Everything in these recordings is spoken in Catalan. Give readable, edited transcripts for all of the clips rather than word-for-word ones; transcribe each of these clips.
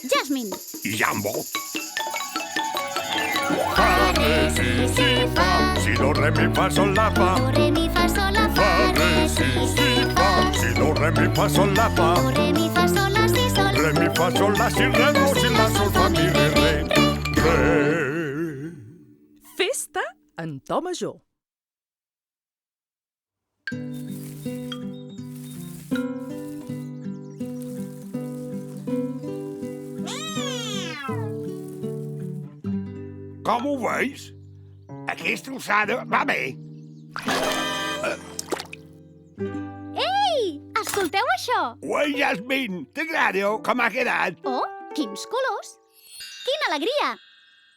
Jasmine. I Jambo. Fa, re, si, fa. Si, do, re, mi, fa, sol, la, fa. Do, re, mi, fa, sol, la, fa. Fa, re, si, fa. Si, do, re, mi, fa, sol, la, fa. Do, re, mi, fa, sol, la, si, sol. Re, mi, fa, sol, la, si, re, do, si, la, sol, fa, mi, re, re. Festa en to major. Com ho veus? Aquesta alçada va bé. Ei, escolteu això? Uai, Jasmine, t'agrada com ha quedat? Oh, quins colors! Quina alegria!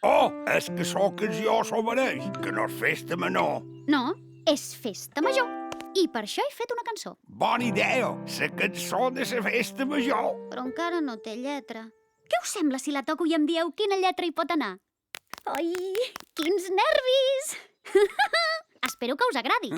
Oh, és que ocasió s'ho mereix, que no és festa menor. No, és festa major. I per això he fet una cançó. Bona idea, la cançó de la festa major. Però encara no té lletra. Què us sembla si la toco i em dieu quina lletra hi pot anar? Ai, quins nervis! Espero que us agradi.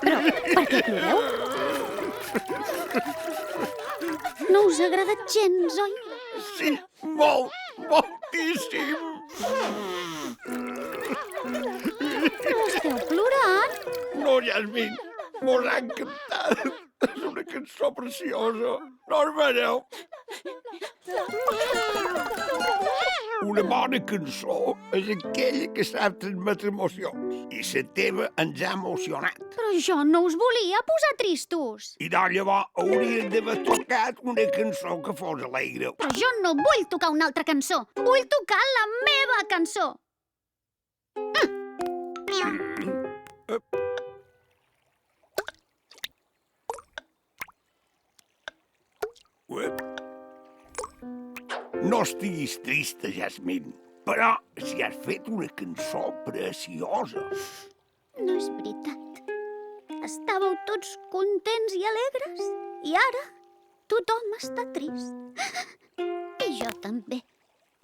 Però, per què ploreu? No us ha agradat gens, oi? Sí, molt, moltíssim. Però esteu plorant? No, Jasmine, mos ha encantat. És una cançó preciosa. No us veieu? Una bona cançó és aquella que sap transmetre emocions. I la teva ens ha emocionat. Però jo no us volia posar tristos. I doncs llavors hauries d'haver tocat una cançó que fos alegre. Però jo no vull tocar una altra cançó. Vull tocar la meva cançó. No estiguis trista, Jasmine, però si has fet una cançó preciosa. No és veritat. Estàveu tots contents i alegres. I ara tothom està trist. I jo també.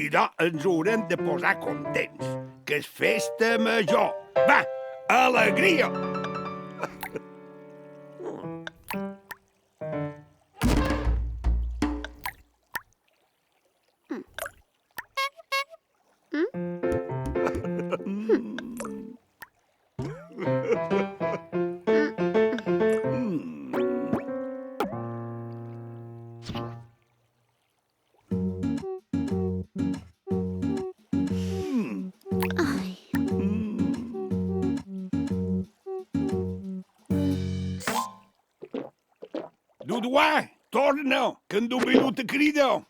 I doncs ens haurem de posar contents, que és festa major. Va, alegria! Duduà, torna, que en 2 minuts crida.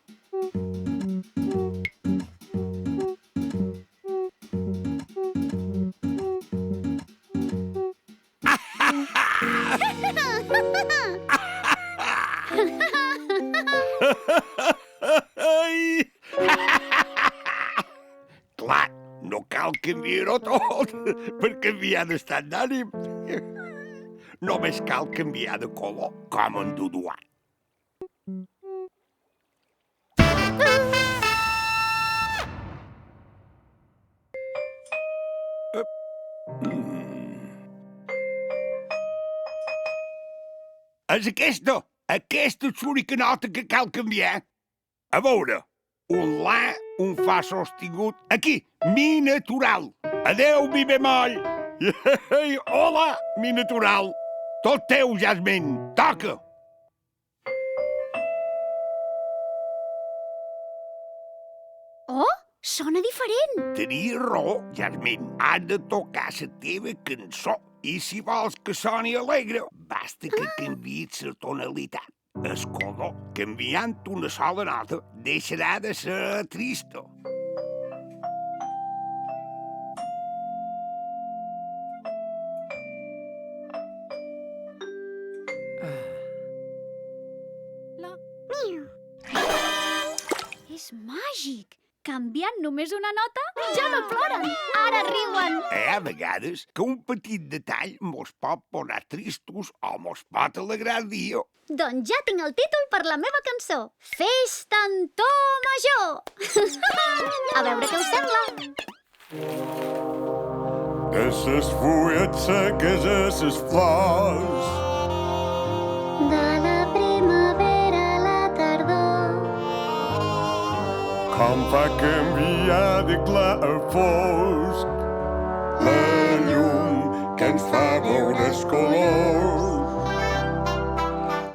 Clar, no cal canviar-ho tot per canviar d'estat d'ànim. Només cal canviar de color, com en Duduà. És aquesta és l'única nota que cal canviar. A veure, un la, un fa sostingut. Aquí, mi natural. Adeu, mi bemoll. Hola, mi natural. Tot teu, Jasmine. Toca. Oh, sona diferent. Tenies raó, Jasmine. Has de tocar la teva cançó. I si vols que soni alegre, basta que canviïs la tonalitat. El color, canviant una sola nota, deixarà de ser trista. És màgic! Canviant només una nota, ja no ploren, ara riuen. A vegades que un petit detall mos pot posar tristos o mos pot alegrar el dia. Doncs ja tinc el títol per la meva cançó. Festa en to major. A veure què us sembla. De ses fulles seques a ses flors, De la primavera a la tardor, com fa canviar de clar a fosc la llum que ens fa veure els colors.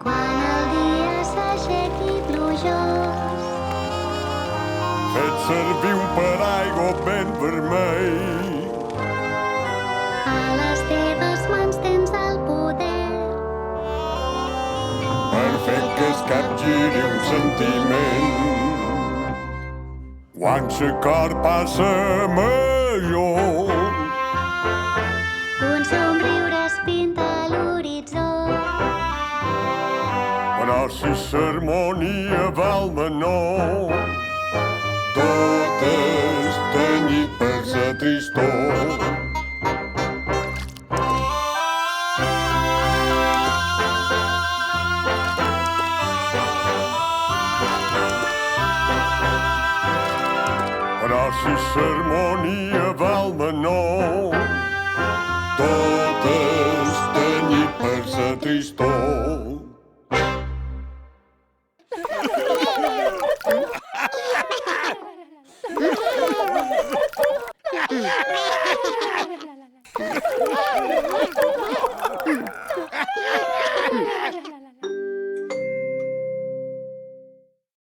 quan el dia s'aixequi plujós, Fet servir un paraigua ben vermell, a les teves mans tens el poder. per fer que es capgiri un sentiment. Quan l'acord passa major, Un somriure es pinta a l'horitzó, però si l'harmonia va al menor, tot és tenyit per sa tristor. Però si l'harmonia va al menor, tot és tenyit per sa tristor.